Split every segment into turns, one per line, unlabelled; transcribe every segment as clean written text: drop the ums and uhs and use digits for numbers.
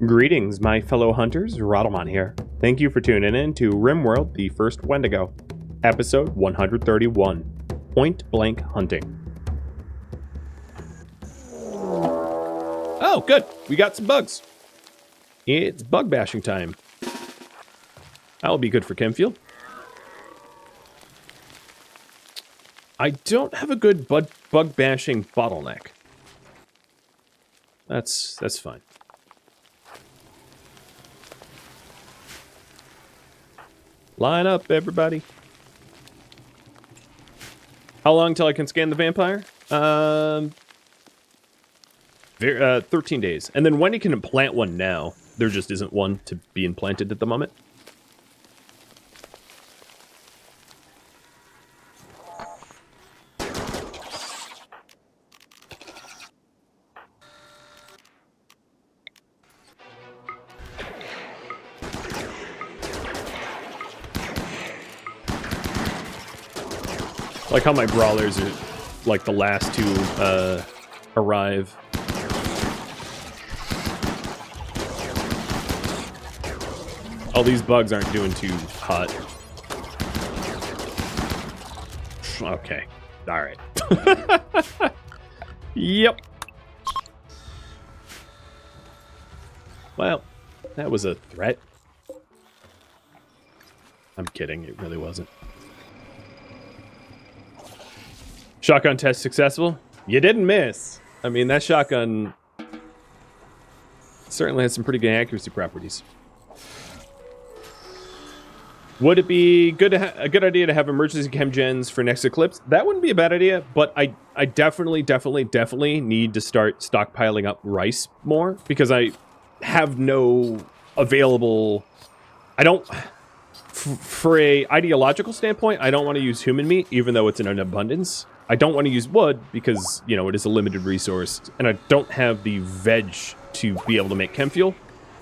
Greetings, my fellow hunters. Rhadamant here. Thank you for tuning in to RimWorld, the first Wendigo, episode 131, Point Blank Hunting. Oh, good. We got some bugs. It's bug bashing time. That'll be good for Chemfuel. I don't have a good bug bashing bottleneck. That's fine. Line up, everybody. How long till I can scan the vampire? 13 days. And then Wendy can implant one now. There just isn't one to be implanted at the moment. Like how my brawlers are like the last to arrive. All these bugs aren't doing too hot. Okay. Alright. Yep. Well, that was a threat. I'm kidding, it really wasn't. Shotgun test successful? You didn't miss. I mean, that shotgun certainly has some pretty good accuracy properties. Would it be good to a good idea to have emergency chem gens for next eclipse? That wouldn't be a bad idea, but I definitely need to start stockpiling up rice more because I have no available. I don't. For a ideological standpoint, I don't want to use human meat, even though it's in an abundance. I don't want to use wood because, you know, it is a limited resource, and I don't have the veg to be able to make chem fuel.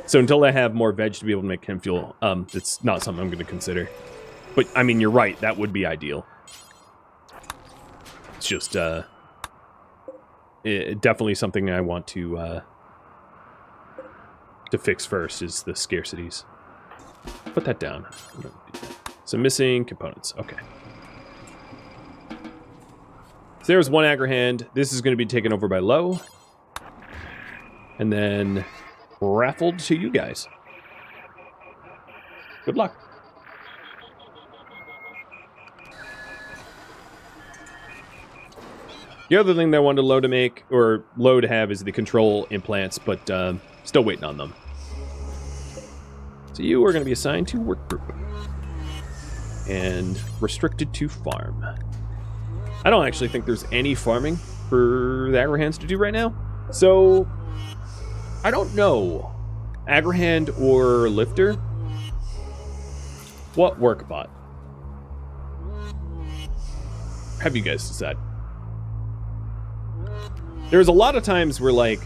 So until I have more veg to be able to make chem fuel, it's not something I'm going to consider. But, I mean, you're right, that would be ideal. It's just, definitely something I want to fix first is the scarcities. Put that down. So missing components, okay. So there's one Agrahand. This is going to be taken over by Low. And then raffled to you guys. Good luck. The other thing that I wanted Low to make, or Low to have, is the control implants, but still waiting on them. So you are going to be assigned to work group. And restricted to farm. I don't actually think there's any farming for the Agrahands to do right now. So, I don't know. Agrahand or Lifter? What work bot? Have you guys decide? There's a lot of times where, like,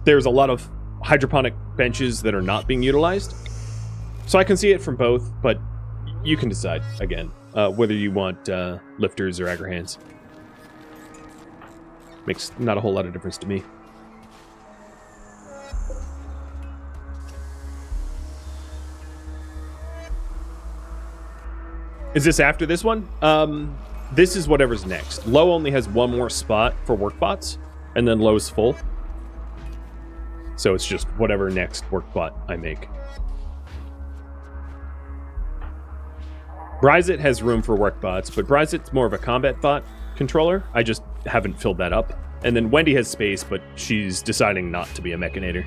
there's a lot of hydroponic benches that are not being utilized. So I can see it from both, but you can decide, again, whether you want Lifters or Agrahands. Makes not a whole lot of difference to me. Is this after this one? This is whatever's next. Low only has one more spot for work bots, and then Low's full. So it's just whatever next work bot I make. Bryzit has room for work bots, but Bryzit's more of a combat bot controller. I just haven't filled that up. And then Wendy has space, but she's deciding not to be a Mechanator.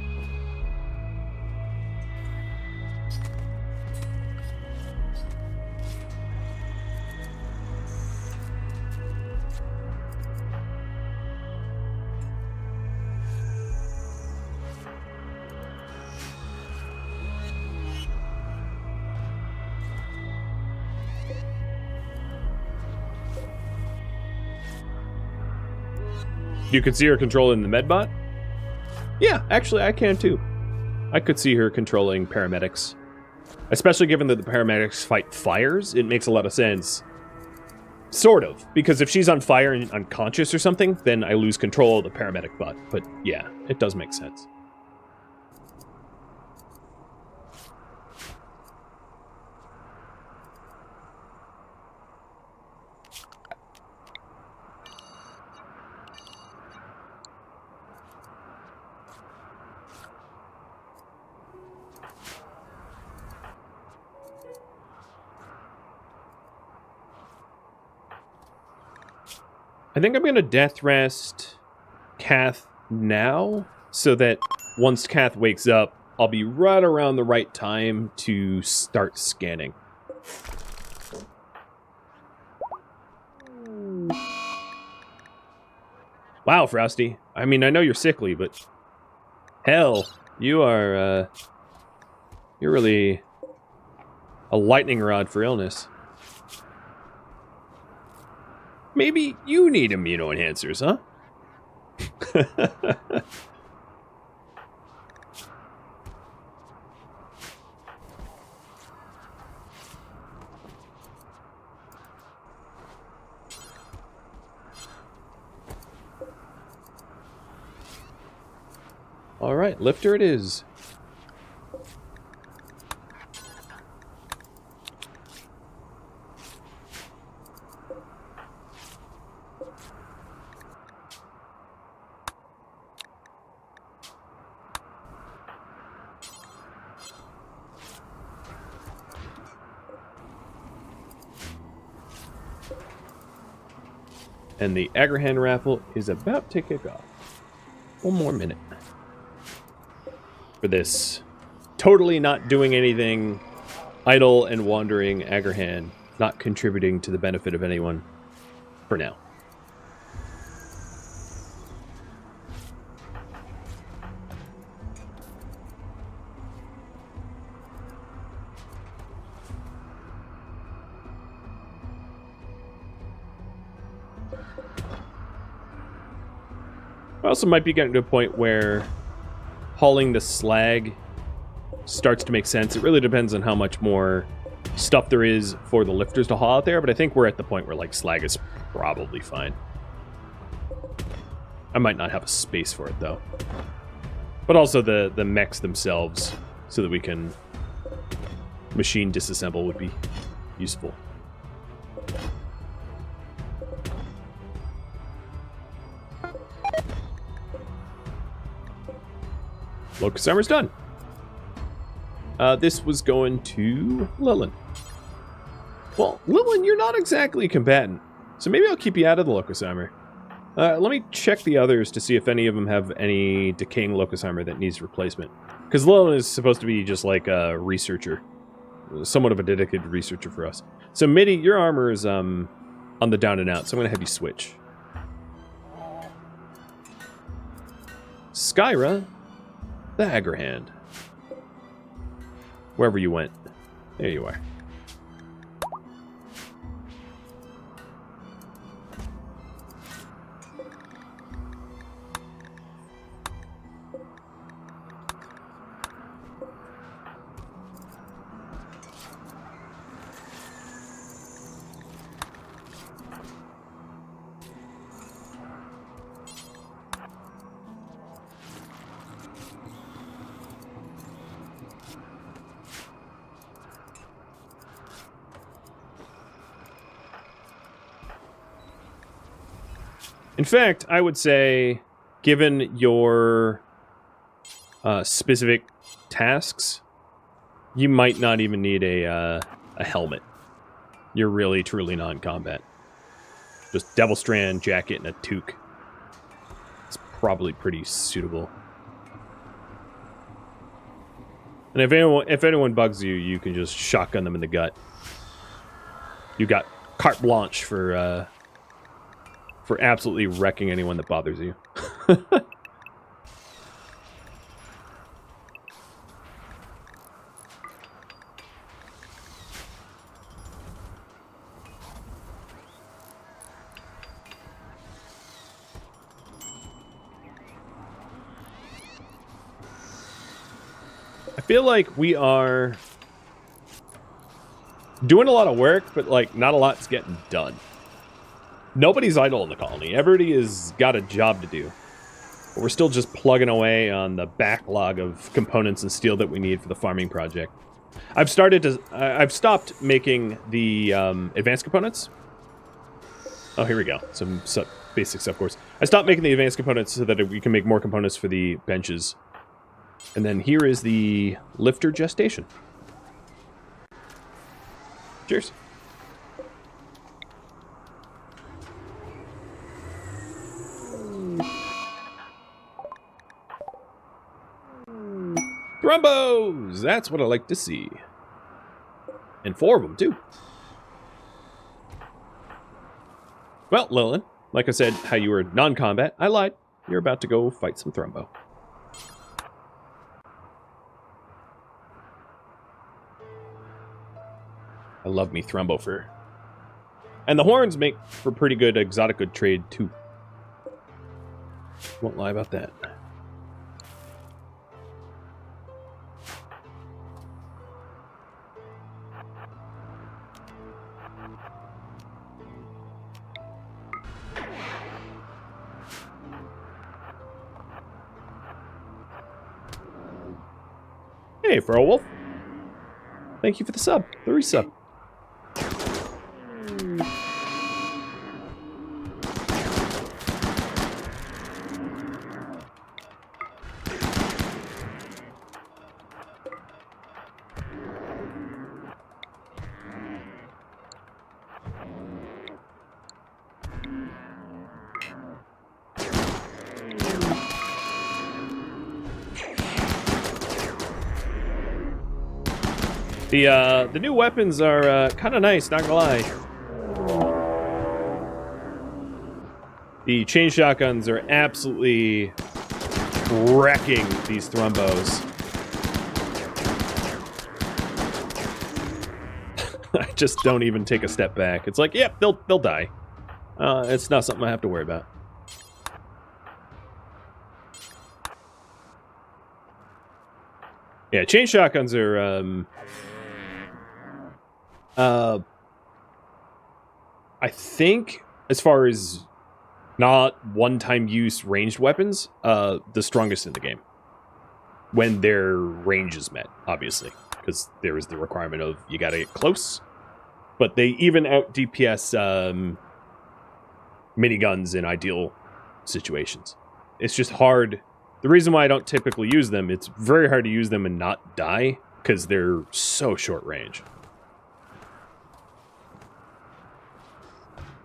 You could see her controlling the medbot? Yeah, actually, I can too. I could see her controlling paramedics. Especially given that the paramedics fight fires, it makes a lot of sense. Sort of. Because if she's on fire and unconscious or something, then I lose control of the paramedic bot. But yeah, it does make sense. I think I'm going to death rest Kath now, so that once Kath wakes up, I'll be right around the right time to start scanning. Wow, Frosty. I mean, I know you're sickly, but hell, you are, you're really a lightning rod for illness. Maybe you need immunoenhancers, huh? All right, lifter it is. And the Agrahan raffle is about to kick off. One more minute. For this totally not doing anything, idle and wandering Agrahan, not contributing to the benefit of anyone for now. I also might be getting to a point where hauling the slag starts to make sense. It really depends on how much more stuff there is for the lifters to haul out there, but I think we're at the point where, like, slag is probably fine. I might not have a space for it, though. But also the mechs themselves, so that we can machine disassemble, would be useful. Locust armor's done. This was going to Lillian. Well, Lillian, you're not exactly a combatant, so maybe I'll keep you out of the locust armor. Let me check the others to see if any of them have any decaying locust armor that needs replacement. Because Lillian is supposed to be just like a researcher. Somewhat of a dedicated researcher for us. So, Mitty, your armor is on the down and out, so I'm going to have you switch. Skyra, the Agrahan. Wherever you went. There you are. In fact, I would say, given your specific tasks, you might not even need a helmet. You're really, truly non-combat. Just Devil Strand, jacket, and a toque. It's probably pretty suitable. And if anyone bugs you, you can just shotgun them in the gut. You got carte blanche for absolutely wrecking anyone that bothers you. I feel like we are doing a lot of work, but like not a lot's getting done. Nobody's idle in the colony. Everybody has got a job to do. But we're still just plugging away on the backlog of components and steel that we need for the farming project. I've stopped making the advanced components. Oh, here we go. Some basic stuff, of course. I stopped making the advanced components so that we can make more components for the benches. And then here is the lifter gestation. Cheers. Thrumbos! That's what I like to see. And 4 of them, too. Well, Lillian, like I said, how you were non-combat, I lied. You're about to go fight some Thrumbo. I love me Thrumbo fur. And the horns make for pretty good exotic good trade, too. Won't lie about that. Hey, Feral Wolf. Thank you for the sub. The resub. The new weapons are kind of nice, not gonna lie. The chain shotguns are absolutely wrecking these Thrumbos. I just don't even take a step back. It's like, yep, they'll die. It's not something I have to worry about. Yeah, chain shotguns are I think, as far as not one-time use ranged weapons, the strongest in the game. When their range is met, obviously. Because there is the requirement of, you gotta get close. But they even out DPS miniguns in ideal situations. It's just hard. The reason why I don't typically use them, it's very hard to use them and not die, because they're so short range.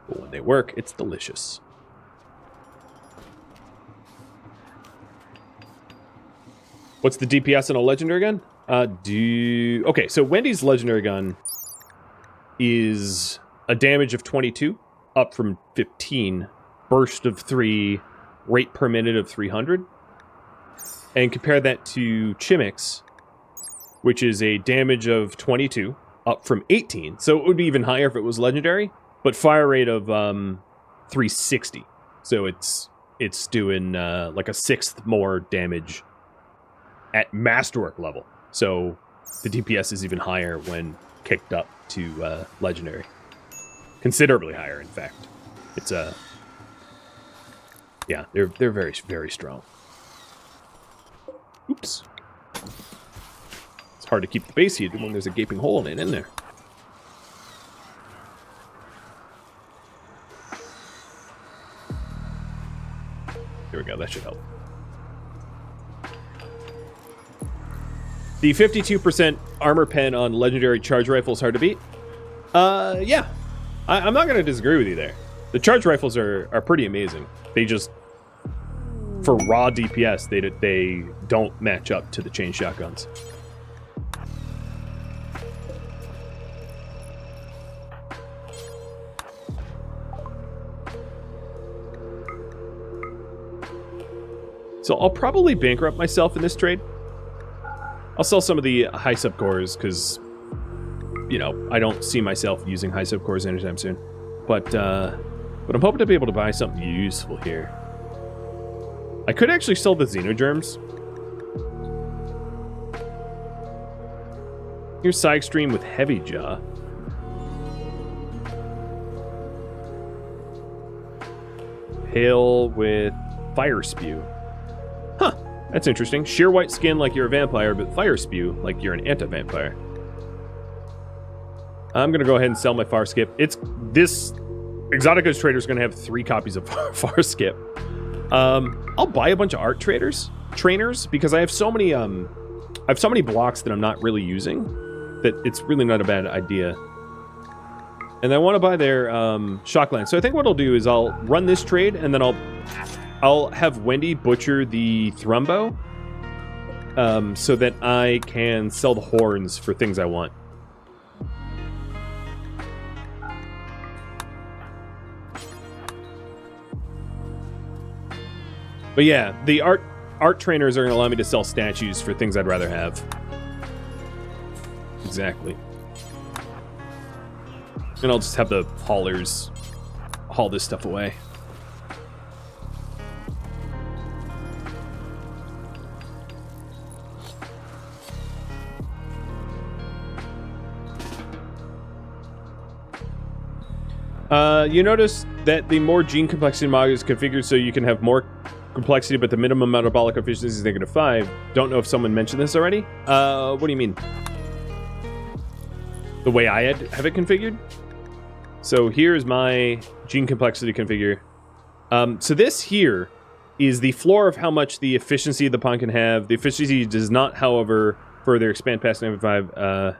But when they work, it's delicious. What's the DPS in a legendary gun? Okay, so Wendy's legendary gun is a damage of 22, up from 15, burst of 3, rate per minute of 300. And compare that to Chimix, which is a damage of 22, up from 18. So it would be even higher if it was legendary, but fire rate of 360. So it's doing like a 6th more damage at masterwork level. So the DPS is even higher when kicked up to legendary. Considerably higher, in fact. It's yeah, they're very, very strong. Oops. It's hard to keep the base heated when there's a gaping hole in there. There we go, that should help. The 52% armor pen on legendary charge rifles hard to beat? Yeah. I'm not going to disagree with you there. The charge rifles are pretty amazing. They just, for raw DPS, they don't match up to the chain shotguns. So I'll probably bankrupt myself in this trade. I'll sell some of the high sub cores because, you know, I don't see myself using high sub cores anytime soon. But I'm hoping to be able to buy something useful here. I could actually sell the xenogerms. Here's side stream with heavy jaw. Hail with fire spew. Huh, that's interesting. Sheer white skin like you're a vampire, but fire spew like you're an anti-vampire. I'm gonna go ahead and sell my far skip. This Exoticos trader is gonna have 3 copies of far skip. I'll buy a bunch of art trainers because I have so many blocks that I'm not really using that it's really not a bad idea. And I want to buy their shockland. So I think what I'll do is I'll run this trade and then I'll have Wendy butcher the Thrumbo. so that I can sell the horns for things I want. But yeah, the art trainers are going to allow me to sell statues for things I'd rather have. Exactly. And I'll just have the haulers haul this stuff away. You notice that the more gene complexity model is configured so you can have more complexity, but the minimum metabolic efficiency is -5. Don't know if someone mentioned this already. What do you mean? The way I have it configured? So here's my gene complexity configure. So this here is the floor of how much the efficiency of the pawn can have. The efficiency does not, however, further expand past 95.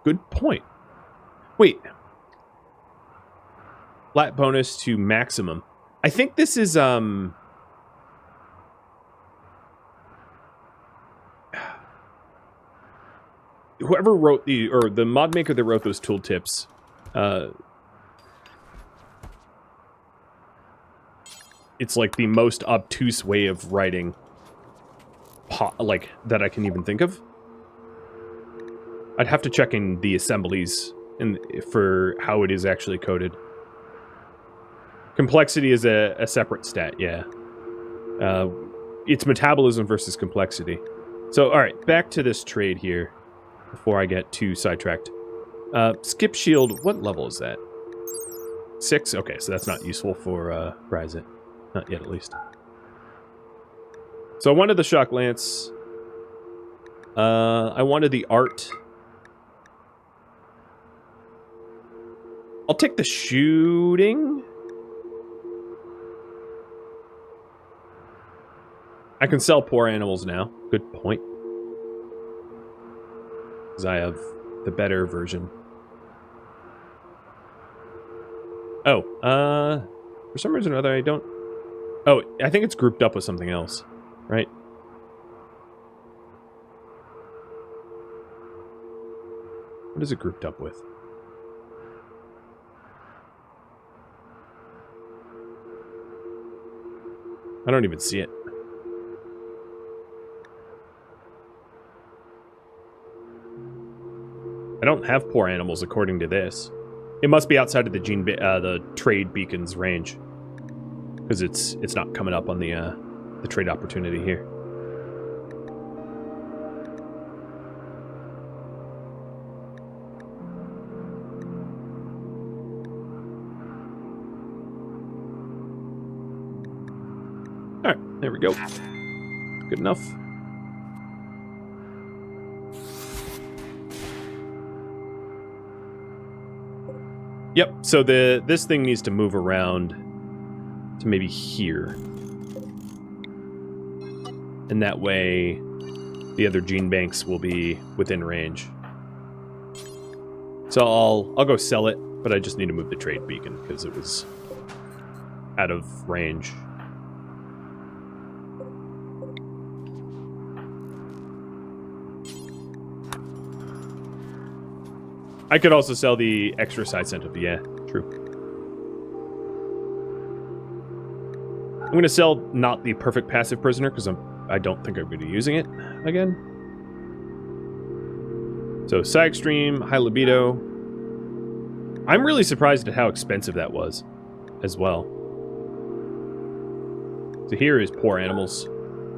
Good point. Wait. Flat bonus to maximum. I think this is, whoever wrote the mod maker that wrote those tooltips, it's like the most obtuse way of writing, like, that I can even think of. I'd have to check in the assemblies for how it is actually coded. Complexity is a separate stat, yeah. It's metabolism versus complexity. So, alright, back to this trade here, before I get too sidetracked. Skip shield, what level is that? 6? Okay, so that's not useful for Ryzet. Not yet, at least. So I wanted the shock lance. I wanted the art. I'll take the shooting. I can sell poor animals now. Good point. Because I have the better version. Oh, for some reason or other I don't... Oh, I think it's grouped up with something else, right? What is it grouped up with? I don't even see it. I don't have poor animals according to this. It must be outside of the trade beacon's range, because it's not coming up on the trade opportunity here. All right, there we go. Good enough. Yep, so this thing needs to move around to maybe here. And that way, the other gene banks will be within range. So I'll go sell it, but I just need to move the trade beacon because it was out of range. I could also sell the extra side sentinel. Yeah, true. I'm going to sell not the perfect passive prisoner because I don't think I'm going to be using it again. So side extreme, high libido. I'm really surprised at how expensive that was as well. So here is poor animals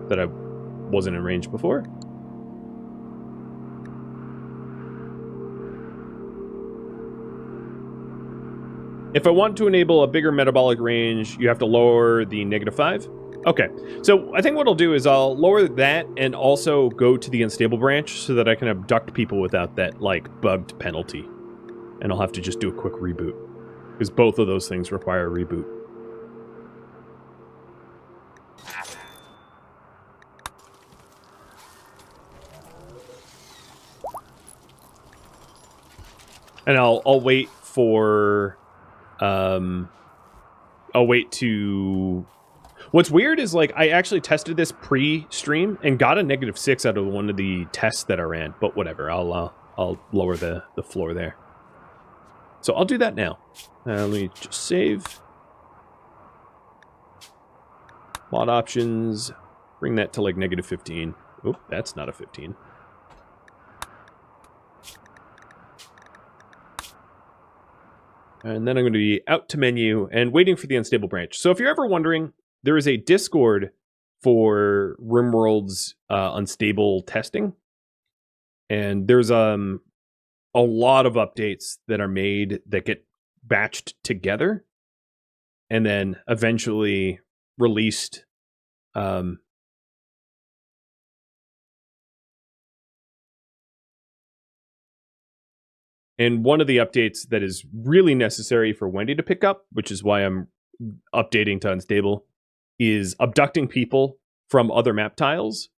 that I wasn't in range before. If I want to enable a bigger metabolic range, you have to lower the -5. Okay, so I think what I'll do is I'll lower that and also go to the unstable branch so that I can abduct people without that, like, bugged penalty. And I'll have to just do a quick reboot, because both of those things require a reboot. And I'll wait for... I'll wait to... What's weird is, like, I actually tested this pre-stream and got a -6 out of one of the tests that I ran. But whatever, I'll lower the floor there. So I'll do that now. Let me just save. Mod options. Bring that to, like, -15. Oh, that's not a 15. And then I'm going to be out to menu and waiting for the unstable branch. So if you're ever wondering, there is a Discord for RimWorld's unstable testing. And there's a lot of updates that are made that get batched together and then eventually released. And one of the updates that is really necessary for Wendy to pick up, which is why I'm updating to unstable, is abducting people from other map tiles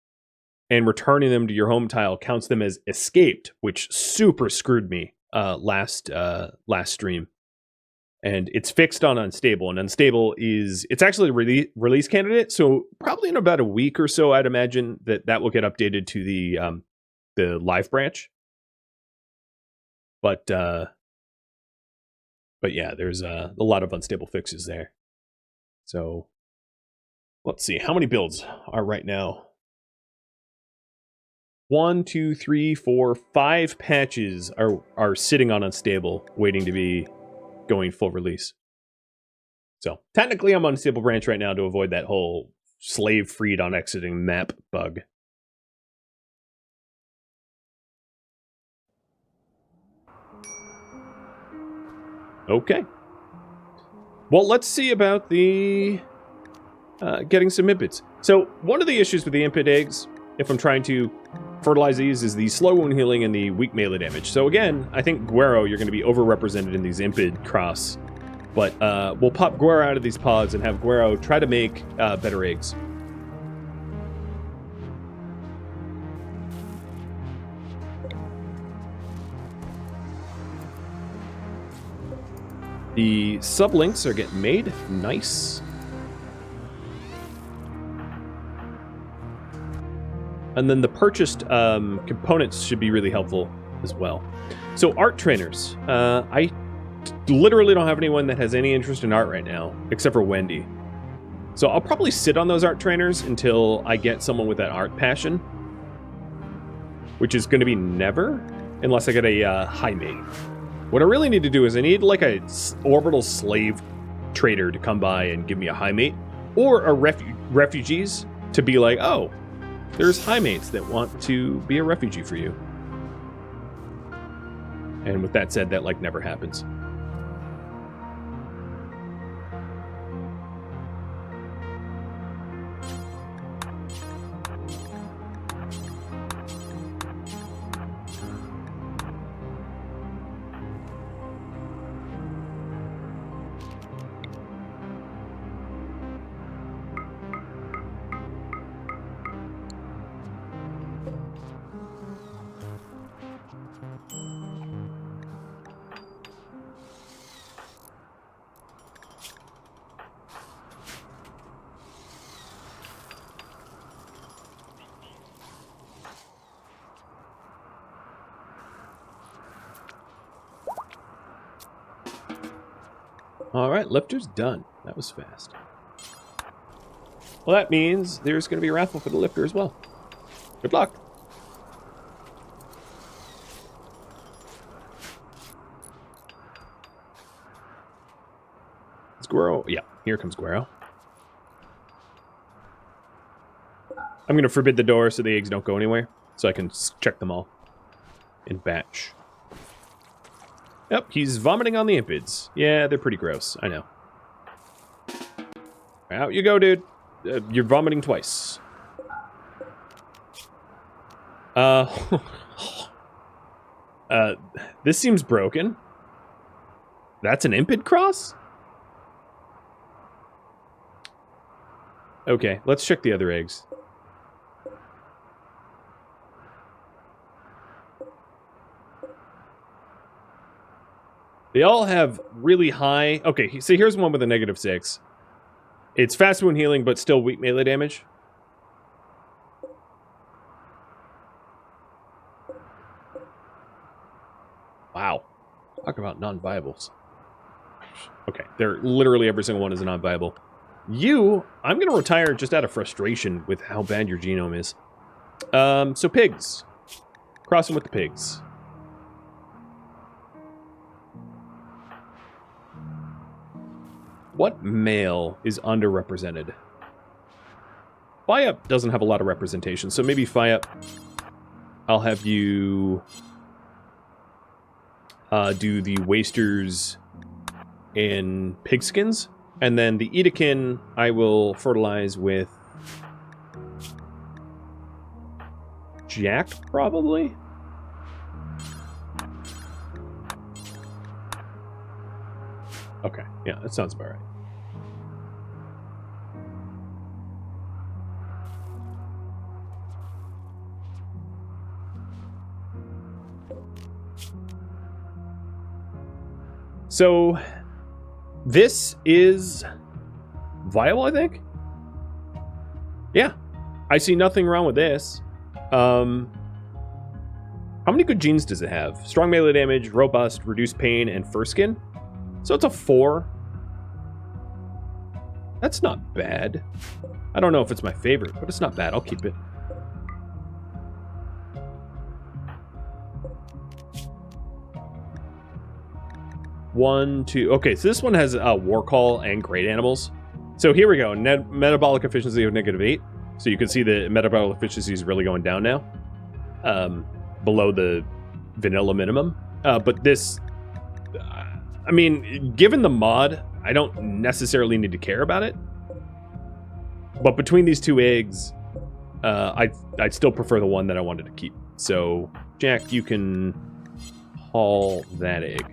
and returning them to your home tile counts them as escaped, which super screwed me last stream. And it's fixed on unstable, and unstable it's actually a release candidate, so probably in about a week or so, I'd imagine that will get updated to the live branch. But yeah, there's a lot of unstable fixes there. So let's see, how many builds are right now? 1, 2, 3, 4, 5 patches are sitting on unstable, waiting to be going full release. So technically I'm on unstable branch right now to avoid that whole slave freed on exiting map bug. Okay. Well, let's see about the getting some impids. So one of the issues with the impid eggs, if I'm trying to fertilize these, is the slow wound healing and the weak melee damage. So again, I think Guero, you're going to be overrepresented in these impid cross. But we'll pop Guero out of these pods and have Guero try to make better eggs. The sublinks are getting made. Nice. And then the purchased components should be really helpful as well. So art trainers. I literally don't have anyone that has any interest in art right now, except for Wendy. So I'll probably sit on those art trainers until I get someone with that art passion, which is going to be never, unless I get a high mate. What I really need to do is I need like a orbital slave trader to come by and give me a high mate, or a refugees to be like, oh, there's high mates that want to be a refugee for you. And with that said, that like never happens. All right, lifter's done. That was fast. Well, that means there's going to be a raffle for the lifter as well. Good luck. Is Guero? Yeah, here comes Guero. I'm going to forbid the door so the eggs don't go anywhere, so I can check them all in batch. Yep, he's vomiting on the impids. Yeah, they're pretty gross. I know. Out you go, dude. You're vomiting twice. This seems broken. That's an impid cross? Okay, let's check the other eggs. They all have really high... Okay, so here's one with a -6. It's fast wound healing, but still weak melee damage. Wow. Talk about non-viables. Okay, they're literally every single one is a non-viable. You, I'm going to retire just out of frustration with how bad your genome is. So pigs. Cross them with the pigs. What male is underrepresented? Fire doesn't have a lot of representation, so maybe Fire. I'll have you do the wasters in pigskins, and then the Edekin I will fertilize with Jack, probably? Okay, yeah, that sounds about right. So, this is viable, I think? Yeah, I see nothing wrong with this. How many good genes does it have? Strong melee damage, robust, reduced pain, and fur skin? So it's a 4. That's not bad. I don't know if it's my favorite, but it's not bad. I'll keep it. One, two. Okay, so this one has war call and great animals. So here we go. Metabolic efficiency of -8. So you can see the metabolic efficiency is really going down now. Below the vanilla minimum. But this, I mean, given the mod, I don't necessarily need to care about it. But between these two eggs, I'd still prefer the one that I wanted to keep. So, Jack, you can haul that egg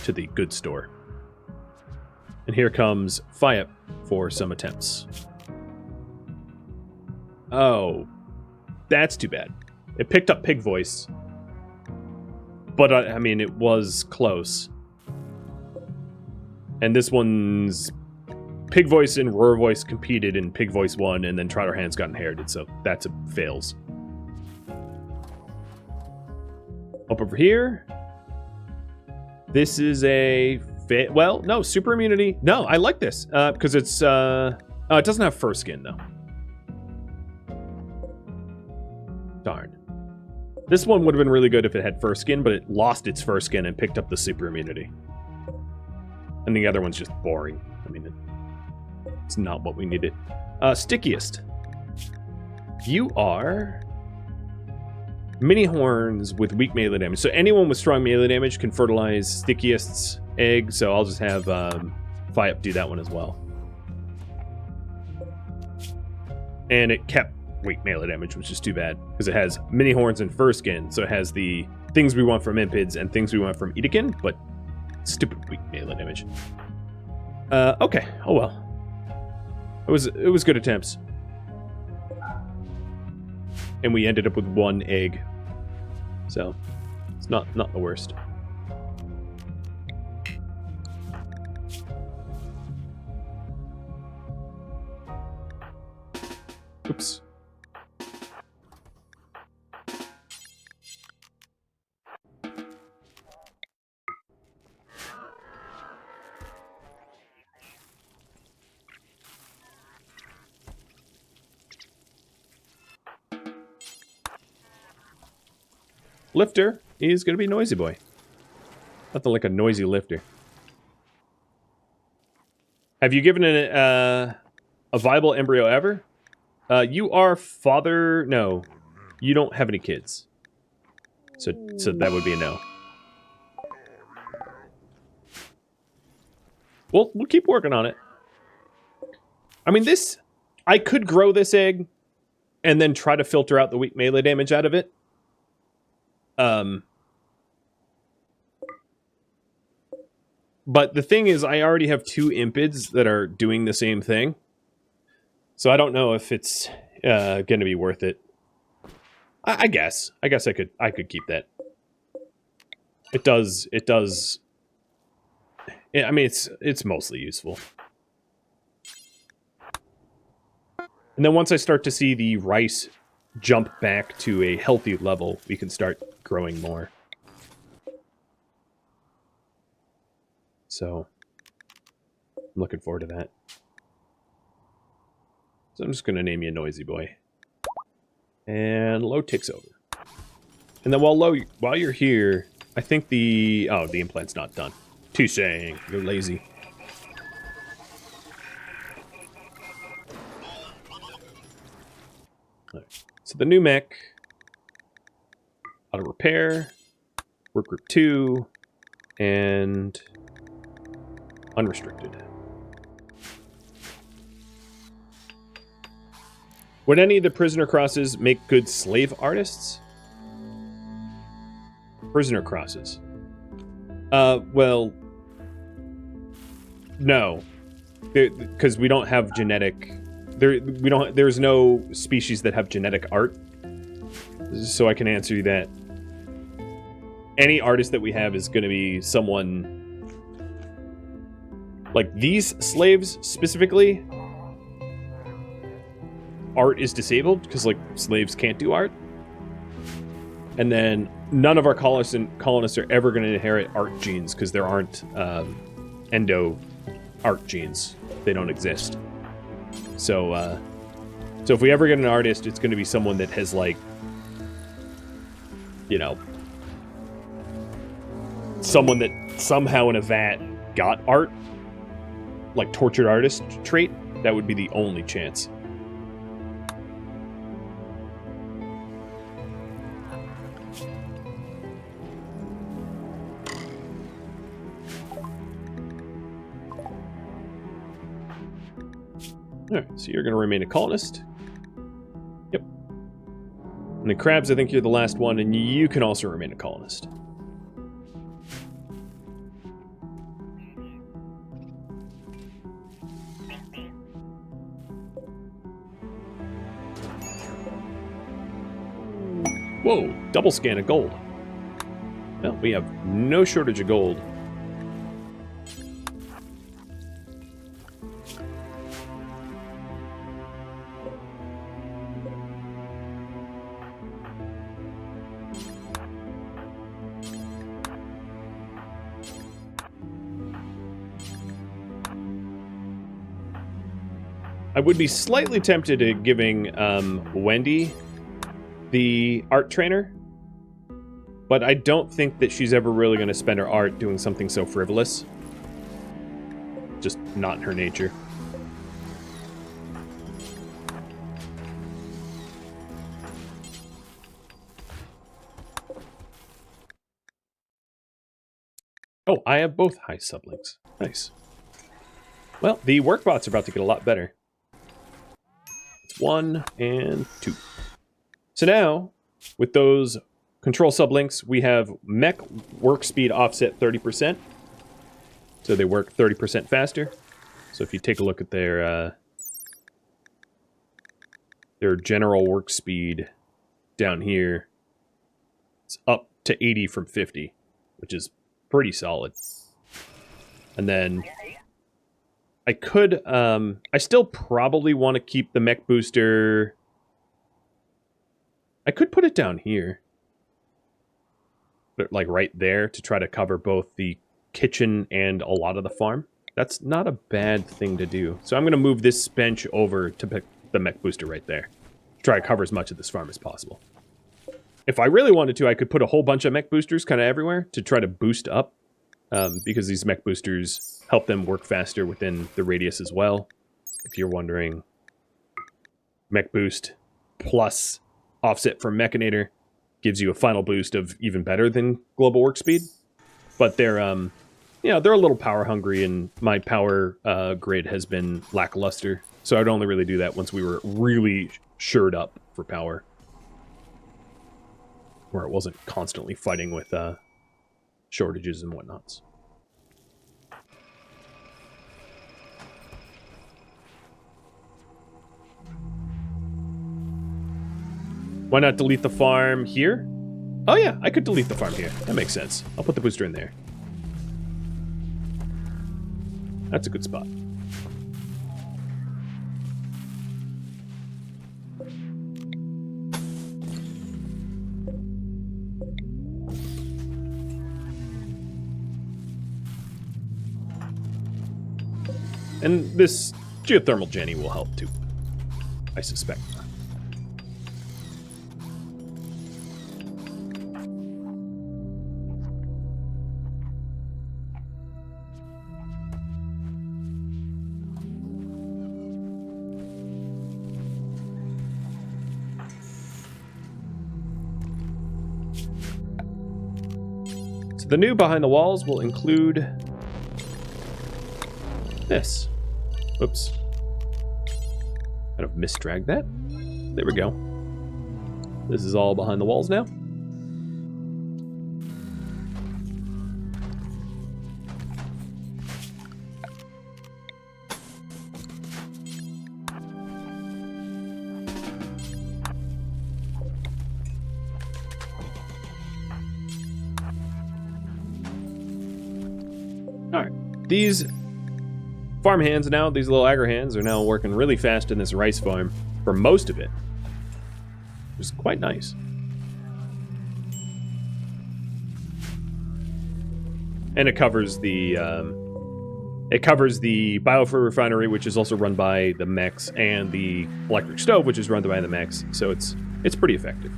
to the goods store. And here comes Fayep for some attempts. Oh, that's too bad. It picked up pig voice. But, I mean, it was close. And this one's pig voice and roar voice competed, and pig voice won, and then Trotter Hands got inherited, so that's a fails. Up over here. This is a... well, no, super immunity. No, I like this, because it's... oh, it doesn't have fur skin, though. Darn. This one would have been really good if it had fur skin, but it lost its fur skin and picked up the super immunity. And the other one's just boring. I mean, it's not what we needed. Stickiest. You are... mini horns with weak melee damage. So anyone with strong melee damage can fertilize Stickiest's egg, so I'll just have Fayep do that one as well. And it kept weak melee damage, which is too bad, because it has mini horns and fur skin, so it has the things we want from Impids and things we want from Edekin, but stupid weak melee damage. Okay. Oh well. It was good attempts. And we ended up with 1 egg. So, it's not the worst. Oops. Lifter is going to be Noisy Boy. Nothing like a noisy lifter. Have you given a viable embryo ever? You are father... No. You don't have any kids. So that would be a no. We'll keep working on it. I mean, this... I could grow this egg and then try to filter out the weak melee damage out of it. But the thing is, I already have 2 Impids that are doing the same thing. So I don't know if it's going to be worth it. I guess I could keep that. It does. I mean, it's mostly useful. And then once I start to see the rice jump back to a healthy level, we can start growing more. So, I'm looking forward to that. So I'm just going to name you Noisy Boy. And Lo takes over. And then while you're here, I think the implant's not done. Touching, you're lazy. Right. So the new mech, auto repair, work group 2, and unrestricted. Would any of the prisoner crosses make good slave artists? Prisoner crosses. Well, no, because we don't have genetic. There's no species that have genetic art. So I can answer you that. Any artist that we have is going to be someone like these slaves specifically. Art is disabled because like slaves can't do art. And then none of our colonists are ever going to inherit art genes because there aren't endo art genes. They don't exist. So if we ever get an artist, it's going to be someone that has, like, you know, someone that somehow in a vat got art, like tortured artist trait. That would be the only chance. Alright, so you're going to remain a colonist. Yep. And the crabs, I think you're the last one, and you can also remain a colonist. Whoa, double scan of gold. Well, we have no shortage of gold. I would be slightly tempted to giving Wendy the art trainer, but I don't think that she's ever really going to spend her art doing something so frivolous. Just not in her nature. Oh, I have both high sublinks. Nice. Well, the workbots are about to get a lot better. 1 and 2. So now, with those control sublinks, we have mech work speed offset 30%. So they work 30% faster. So if you take a look at their general work speed down here, it's up to 80 from 50, which is pretty solid. And then I could, I still probably want to keep the mech booster. I could put it down here. But like right there to try to cover both the kitchen and a lot of the farm. That's not a bad thing to do. So I'm going to move this bench over to pick the mech booster right there. Try to cover as much of this farm as possible. If I really wanted to, I could put a whole bunch of mech boosters kind of everywhere to try to boost up. Because these mech boosters help them work faster within the radius as well. If you're wondering, mech boost plus offset from Mechanitor gives you a final boost of even better than global work speed. But they're, you know, they're a little power hungry, and my power grid has been lackluster. So I'd only really do that once we were really shored up for power, where it wasn't constantly fighting with shortages and whatnots. Why not delete the farm here? Oh yeah, I could delete the farm here. That makes sense. I'll put the booster in there. That's a good spot. And this geothermal Jenny will help too, I suspect. So the new behind the walls will include this. Oops. Kind of misdragged that. There we go. This is all behind the walls now. Alright. These farm hands now, these little agri hands, are now working really fast in this rice farm for most of it. Which is quite nice. And it covers the biofuel refinery, which is also run by the mechs, and the electric stove, which is run by the mechs. So it's pretty effective.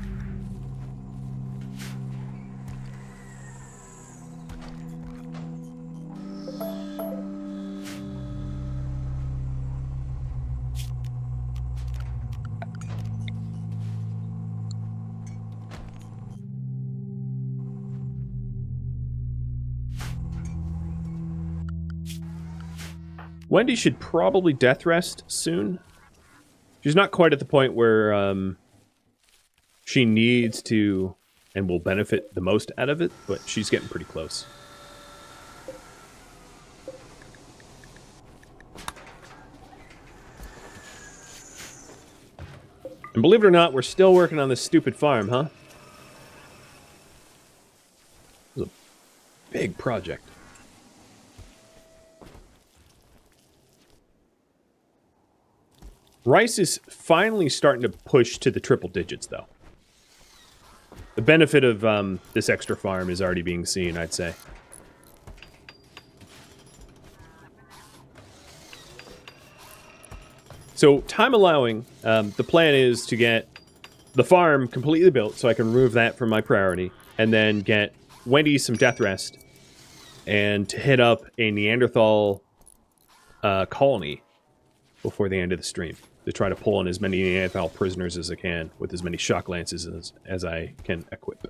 Wendy should probably death rest soon. She's not quite at the point where she needs to and will benefit the most out of it, but she's getting pretty close. And believe it or not, we're still working on this stupid farm, huh? It was a big project. Rice is finally starting to push to the triple digits, though. The benefit of this extra farm is already being seen, I'd say. So, time allowing, the plan is to get the farm completely built so I can remove that from my priority, and then get Wendy some death rest, and to hit up a Neanderthal colony before the end of the stream, to try to pull in as many Neanderthal prisoners as I can with as many shock lances as I can equip.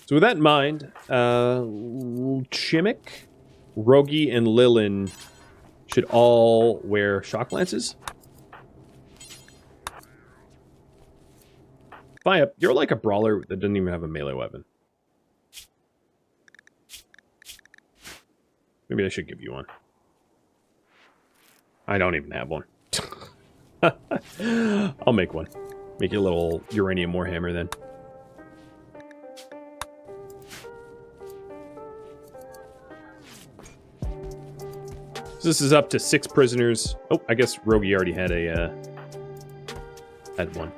So with that in mind, Chimic, Rogi, and Lilin should all wear shock lances. Fire, you're like a brawler that doesn't even have a melee weapon. Maybe I should give you one. I don't even have one. I'll make one. Make you a little uranium warhammer then. So this is up to 6 prisoners. Oh, I guess Rogi already had had one.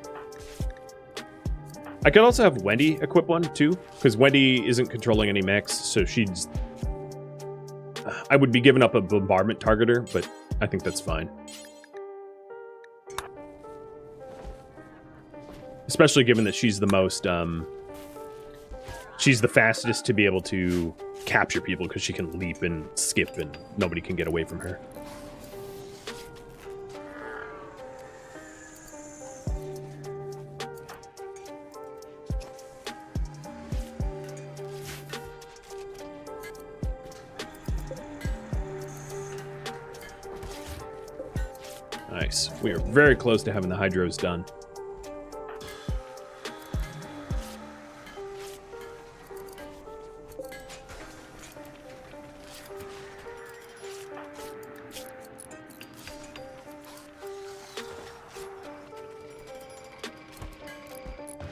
I could also have Wendy equip one too, because Wendy isn't controlling any mechs, so she's... I would be giving up a bombardment targeter, but I think that's fine. Especially given that she's the most, she's the fastest to be able to capture people because she can leap and skip and nobody can get away from her. Nice. We are very close to having the hydros done.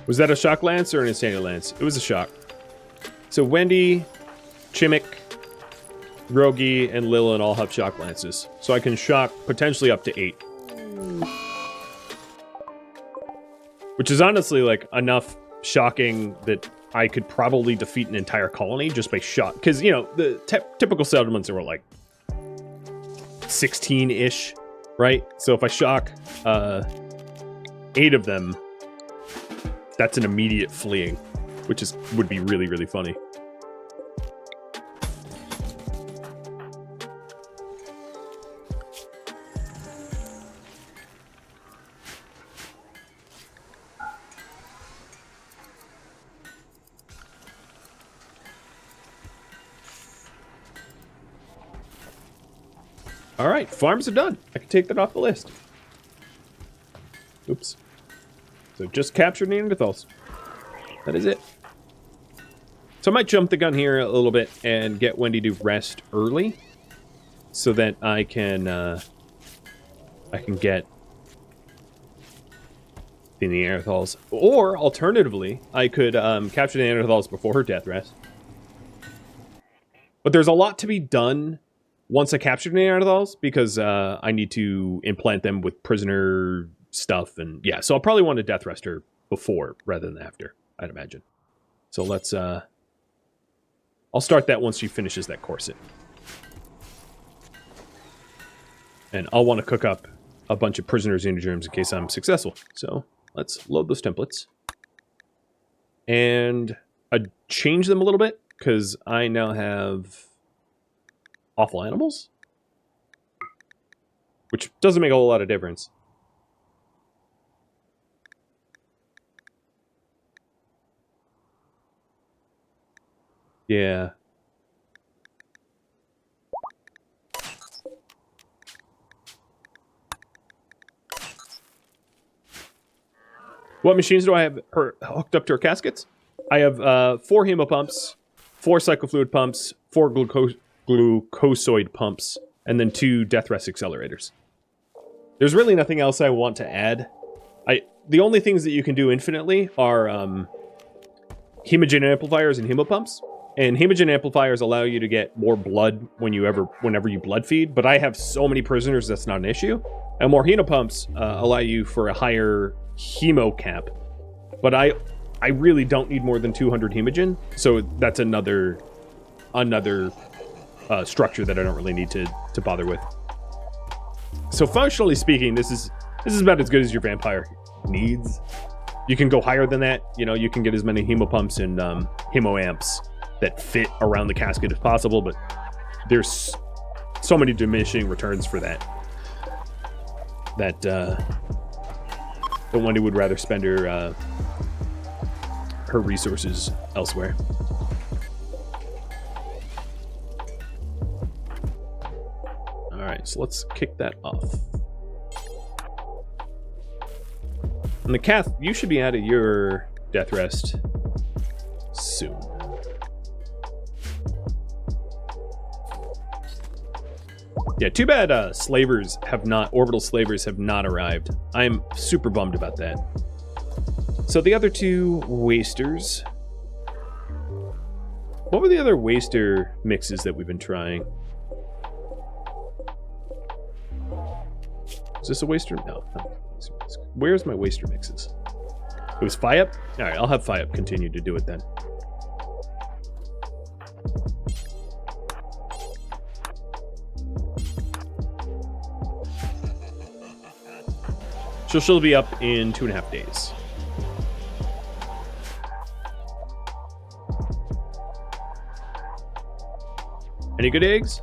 Was that a shock lance or an insanity lance? It was a shock. So Wendy, Chimic, Rogi, and Lilin all have shock lances. So I can shock potentially up to 8. Which is honestly like enough shocking that I could probably defeat an entire colony just by shot. Because, you know, the typical settlements are like 16-ish, right? So if I shock 8 of them, that's an immediate fleeing, which would be really, really funny. All right, farms are done. I can take that off the list. Oops. So just captured Neanderthals. That is it. So I might jump the gun here a little bit and get Wendy to rest early, so that I can get the Neanderthals. Or alternatively, I could capture the Neanderthals before her death rest. But there's a lot to be done once I capture the Neanderthals, because I need to implant them with prisoner stuff, and yeah, so I'll probably want to death rest her before rather than after, I'd imagine. So let's I'll start that once she finishes that corset. And I'll want to cook up a bunch of prisoners xenogerms in case I'm successful. So let's load those templates. And I change them a little bit, because I now have awful animals, which doesn't make a whole lot of difference. Yeah. What machines do I have her hooked up to her caskets? I have 4 hemopumps, 4 cyclofluid pumps, 4 glucosoid pumps, and then 2 death rest accelerators. There's really nothing else I want to add. The only things that you can do infinitely are hemogen amplifiers and hemopumps. And hemogen amplifiers allow you to get more blood whenever you blood feed, but I have so many prisoners that's not an issue. And more hemopumps allow you for a higher hemo cap. But I really don't need more than 200 hemogen, so that's another structure that I don't really need to bother with. So functionally speaking, this is about as good as your vampire needs. You can go higher than that. You know, you can get as many hemopumps and hemoamps that fit around the casket as possible, but there's so many diminishing returns for that Wendy would rather spend her resources elsewhere. All right, so let's kick that off. And the Cath, you should be out of your death rest soon. Yeah, too bad orbital slavers have not arrived. I'm super bummed about that. So the other 2 wasters. What were the other waster mixes that we've been trying? Is this a waster? No. Where's my waster mixes? It was Phi-Up? Alright, I'll have Phi-Up continue to do it then. So she'll be up in 2.5 days. Any good eggs?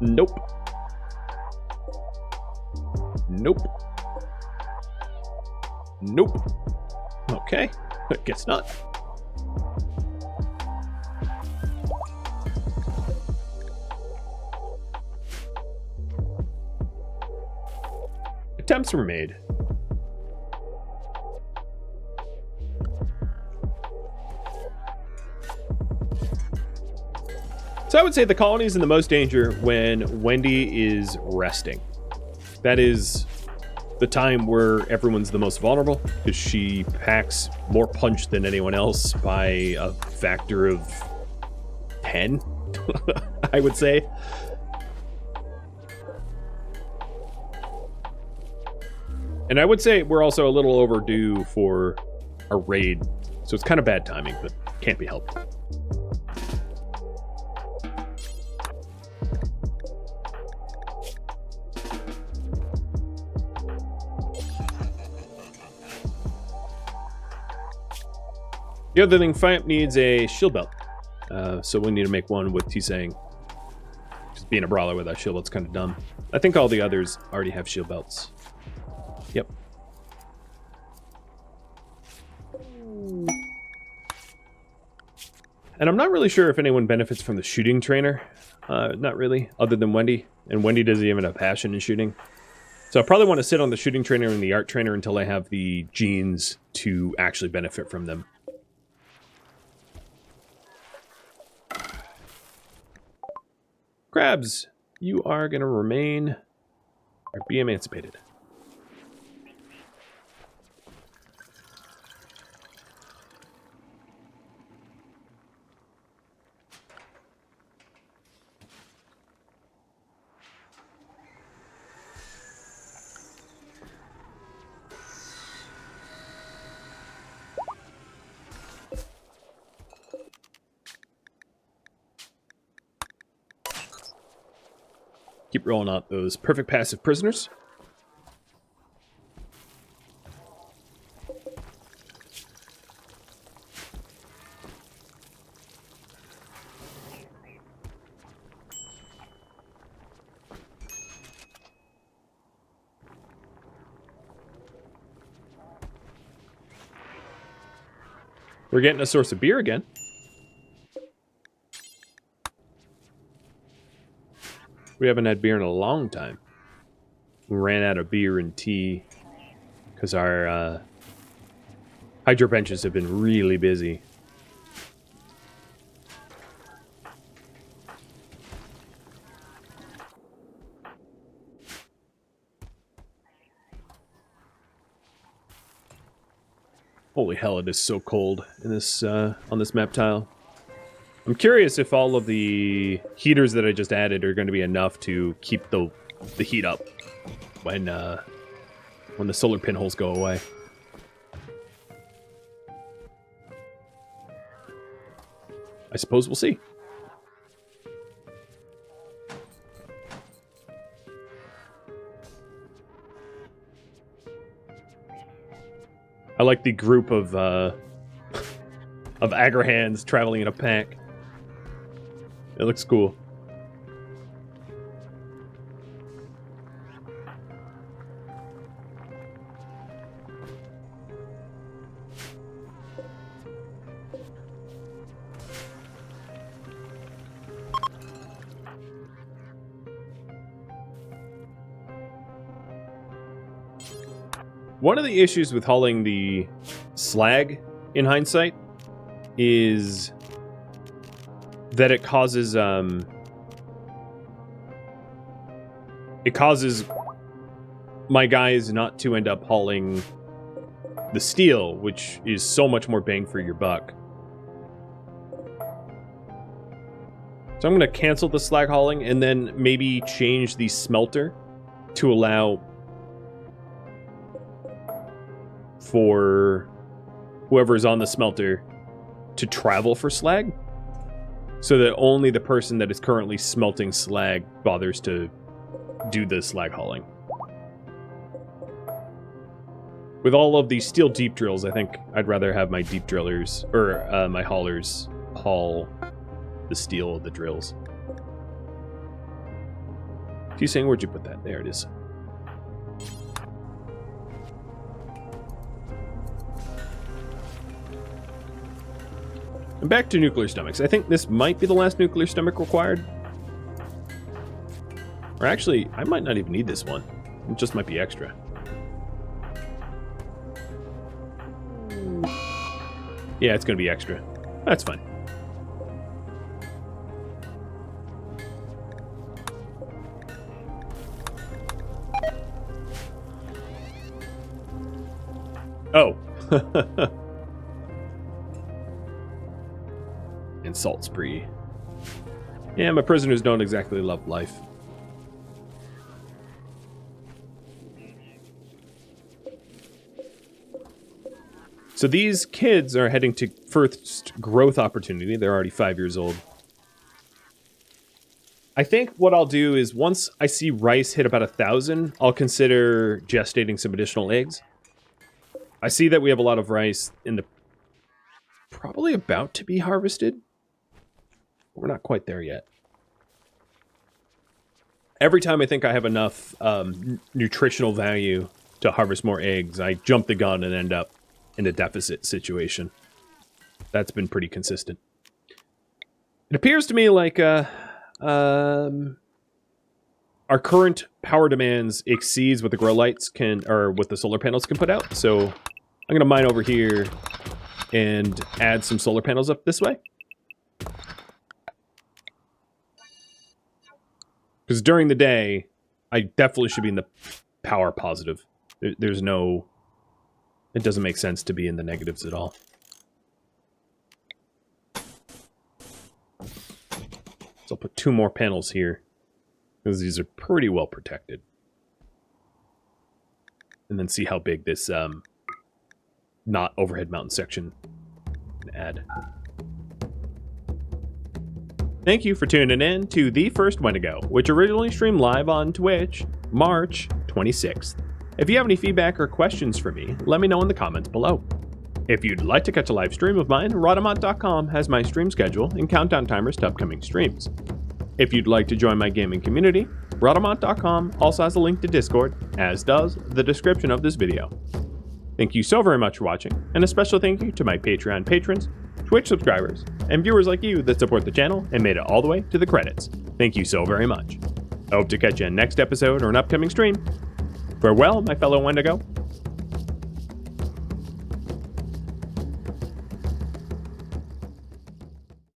Nope. Nope. Nope. Okay. I guess not. Attempts were made. So I would say the colony is in the most danger when Wendy is resting. That is the time where everyone's the most vulnerable, because she packs more punch than anyone else by a factor of 10, I would say. And I would say we're also a little overdue for a raid. So it's kind of bad timing, but can't be helped. The other thing, Fiamp needs a shield belt. So we need to make one with T-Sang. Just being a brawler without shield belt's kind of dumb. I think all the others already have shield belts. Yep. And I'm not really sure if anyone benefits from the shooting trainer. Not really, other than Wendy. And Wendy doesn't even have passion in shooting. So I probably want to sit on the shooting trainer and the art trainer until I have the genes to actually benefit from them. Crabs, you are going to remain or be emancipated. Keep rolling out those perfect passive prisoners. We're getting a source of beer again. We haven't had beer in a long time. We ran out of beer and tea because our hydro benches have been really busy. Holy hell, it is so cold in this on this map tile. I'm curious if all of the heaters that I just added are going to be enough to keep the heat up when the solar pinholes go away. I suppose we'll see. I like the group of Agrahans traveling in a pack. It looks cool. One of the issues with hauling the slag, in hindsight, is that it causes my guys not to end up hauling the steel, which is so much more bang for your buck. So I'm going to cancel the slag hauling and then maybe change the smelter to allow for whoever's on the smelter to travel for slag, so that only the person that is currently smelting slag bothers to do the slag hauling. With all of these steel deep drills, I think I'd rather have my deep drillers, or my haulers, haul the steel of the drills. T-Sang, where'd you put that? There it is. And back to nuclear stomachs. I think this might be the last nuclear stomach required. Or actually, I might not even need this one. It just might be extra. Yeah, it's going to be extra. That's fine. Oh. Insult spree. Yeah, my prisoners don't exactly love life. So these kids are heading to first growth opportunity. They're already 5 years old. I think what I'll do is once I see rice hit about 1,000, I'll consider gestating some additional eggs. I see that we have a lot of rice in the probably about to be harvested. We're not quite there yet. Every time I think I have enough nutritional value to harvest more eggs, I jump the gun and end up in a deficit situation. That's been pretty consistent. It appears to me like our current power demands exceeds what the grow lights can, or what the solar panels can put out. So I'm gonna mine over here and add some solar panels up this way. Because during the day, I definitely should be in the power positive. There's no... It doesn't make sense to be in the negatives at all. So I'll put 2 more panels here, because these are pretty well protected. And then see how big this not overhead mountain section can add. Thank you for tuning in to The First Wendigo, which originally streamed live on Twitch, March 26th. If you have any feedback or questions for me, let me know in the comments below. If you'd like to catch a live stream of mine, Rhadamant.com has my stream schedule and countdown timers to upcoming streams. If you'd like to join my gaming community, Rhadamant.com also has a link to Discord, as does the description of this video. Thank you so very much for watching, and a special thank you to my Patreon patrons, Twitch subscribers, and viewers like you that support the channel and made it all the way to the credits. Thank you so very much. I hope to catch you in next episode or an upcoming stream. Farewell, my fellow Wendigo.